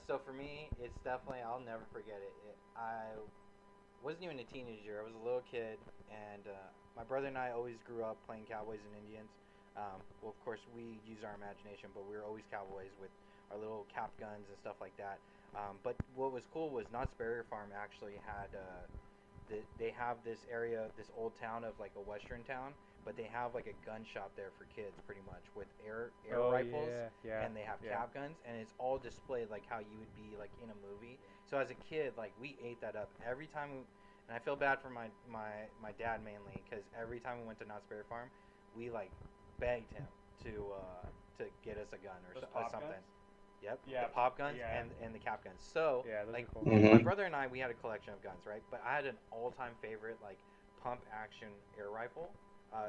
So for me, it's definitely I'll never forget it. I wasn't even a teenager. I was a little kid, and my brother and I always grew up playing cowboys and Indians. Well, of course, we use our imagination, but we were always cowboys with our little cap guns and stuff like that. But what was cool was Knott's Berry Farm actually had they have this area, this old town of like a western town, but they have like a gun shop there for kids, pretty much with air Oh rifles, yeah, yeah, and they have yeah. cap guns, and it's all displayed like how you would be like in a movie. So as a kid, like we ate that up every time. And I feel bad for my dad mainly because every time we went to Knott's Berry Farm, we like begged him to get us a gun Those or pop something. guns. Yep, Yeah, the pop guns yeah, and the cap guns. So yeah. Those like are cool. my Hmm. brother and I, we had a collection of guns, right? But I had an all-time favorite like pump action air rifle.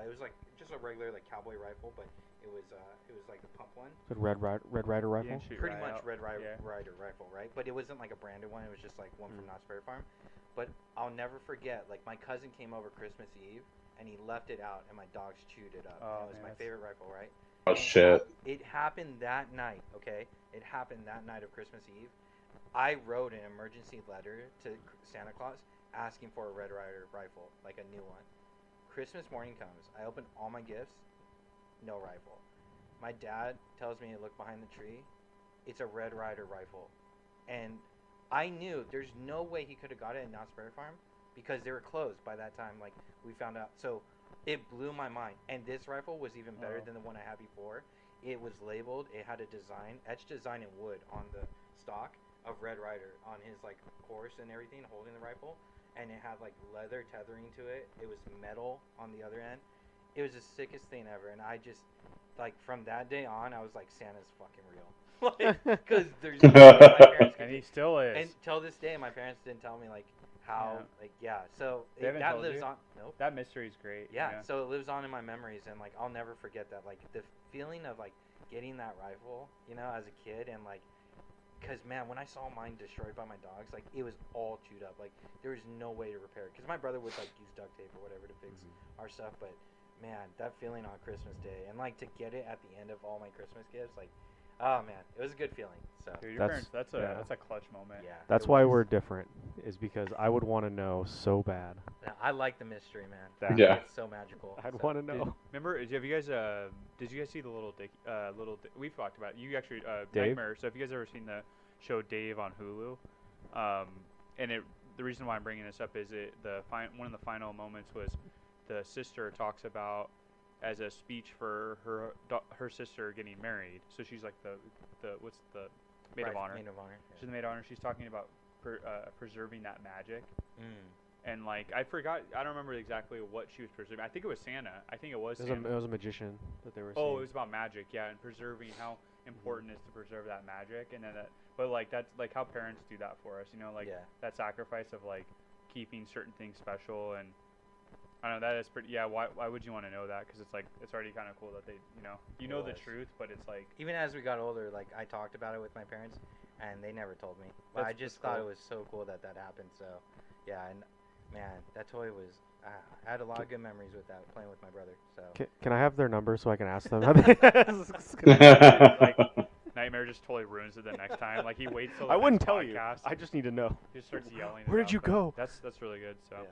It was like just a regular like cowboy rifle, but it was like the pump one. Good Red Rider You rifle. didn't shoot Pretty right much out. Red Yeah. Rider rifle, right? But it wasn't like a branded one. It was just like one from Mm. Knott's Berry Farm. But I'll never forget. Like my cousin came over Christmas Eve and he left it out, and my dogs chewed it up. Oh And it was man, my that's favorite rifle, right? Oh And shit. it happened that night. Okay, it happened that night of Christmas Eve. I wrote an emergency letter to Santa Claus asking for a Red Rider rifle, like a new one. Christmas morning comes. I open all my gifts. No rifle. My dad tells me to look behind the tree. It's a Red Rider rifle, and I knew there's no way he could have got it in Knott's Berry Farm because they were closed by that time. Like we found out, so it blew my mind. And this rifle was even better oh. than the one I had before. It was labeled. It had a design, etched design in wood on the stock of Red Rider on his like horse and everything, holding the rifle, and it had like leather tethering to it. It was metal on the other end. It was the sickest thing ever, and I just like from that day on, I was like Santa's fucking real. Like, because there's no way my parents could And he get. still is. And till this day, my parents didn't tell me like how, Yeah. like yeah. So They haven't that told lives you? on. Nope. That mystery is great. Yeah. Yeah. So it lives on in my memories, and like I'll never forget that. Like the feeling of like getting that rifle, you know, as a kid, and like, cause man, when I saw mine destroyed by my dogs, like it was all chewed up. Like there was no way to repair it. Cause my brother would like use duct tape or whatever to fix our stuff, but man, that feeling on Christmas Day, and like to get it at the end of all my Christmas gifts, like, oh man, it was a good feeling. So Dude, your That's- parents. That's yeah. that's a clutch moment. yeah, That's it why was. we're different. Is because I would want to know so bad. Yeah, I like the mystery, man. That- Yeah. It's so magical. I'd so. want to know. Remember? Have you guys? Did you guys see the we've talked about it. You actually Dave? Nightmare. So if you guys ever seen the show Dave on Hulu, and the reason why I'm bringing this up is one of the final moments was the sister talks about as a speech for her sister getting married. So she's like the what's the maid of honor. Maid of honor. She's the maid of honor. She's talking about preserving that magic. Mm. And like I forgot, I don't remember exactly what she was preserving. I think it was Santa. I think it was It Santa. was a magician that they were. Oh, seeing. it was about magic, yeah, and preserving how important it is to preserve that magic, and then but like that's like how parents do that for us, you know, like Yeah. that sacrifice of like keeping certain things special, and I don't know, that is pretty. Yeah, why would you want to know that? Because it's like it's already kind of cool that they you know the was. truth, but it's like Even as we got older, like I talked about it with my parents, and they never told me. But I That's- just that's thought cool. it was so cool that happened. So, yeah, and man, that toy was. I had a lot of good memories with that playing with my brother. So. Can I have their number so I can ask them? like Nightmare just totally ruins it the next time. Like he waits till the I wouldn't next tell you. podcast. I just need to know. He just starts yelling. Where it did you out, but go? That's really good. So. Yeah.